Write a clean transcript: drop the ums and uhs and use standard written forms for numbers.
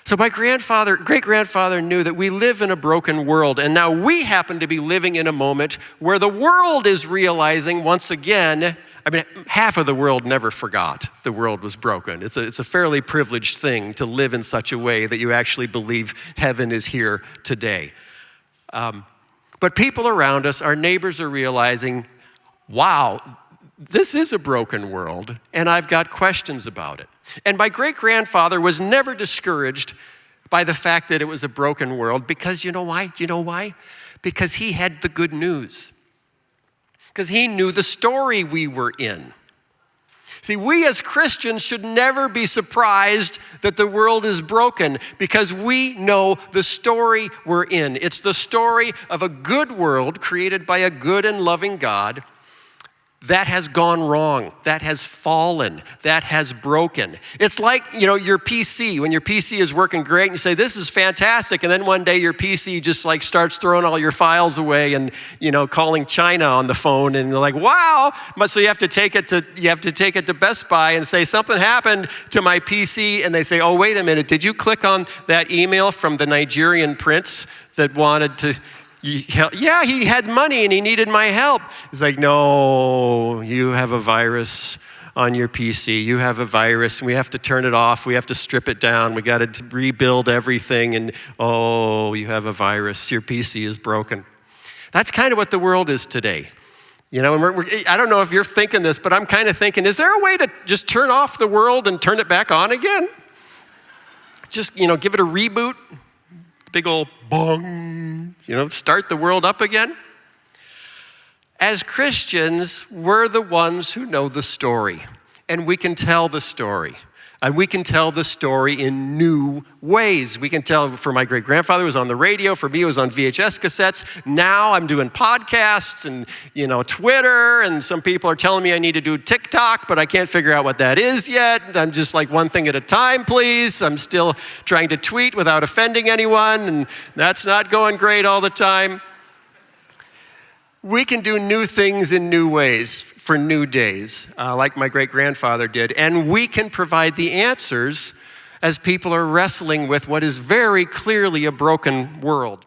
So my great-grandfather knew that we live in a broken world, and now we happen to be living in a moment where the world is realizing once again, I mean, half of the world never forgot the world was broken. It's a fairly privileged thing to live in such a way that you actually believe heaven is here today. But people around us, our neighbors are realizing, wow, this is a broken world, and I've got questions about it. And my great-grandfather was never discouraged by the fact that it was a broken world because you know why? Do you know why? Because he had the good news. Because he knew the story we were in. See, we as Christians should never be surprised that the world is broken because we know the story we're in. It's the story of a good world created by a good and loving God that has gone wrong, that has fallen, that has broken. It's like, your PC. When your PC is working great and you say, this is fantastic, and then one day your PC just like starts throwing all your files away and, calling China on the phone, and you're like, wow. So you have to take it to Best Buy and say, something happened to my PC, and they say, oh, wait a minute, did you click on that email from the Nigerian prince that wanted to... Yeah, he had money and he needed my help. It's like, no, you have a virus on your PC. You have a virus and we have to turn it off. We have to strip it down. We got to rebuild everything. And oh, you have a virus. Your PC is broken. That's kind of what the world is today. And I don't know if you're thinking this, but I'm kind of thinking, is there a way to just turn off the world and turn it back on again? Just, give it a reboot. Big old bong, start the world up again. As Christians, we're the ones who know the story, and we can tell the story. And we can tell the story in new ways. We can tell, for my great-grandfather, it was on the radio. For me, it was on VHS cassettes. Now I'm doing podcasts and, Twitter. And some people are telling me I need to do TikTok, but I can't figure out what that is yet. I'm just like, one thing at a time, please. I'm still trying to tweet without offending anyone, and that's not going great all the time. We can do new things in new ways for new days, like my great-grandfather did. And we can provide the answers as people are wrestling with what is very clearly a broken world.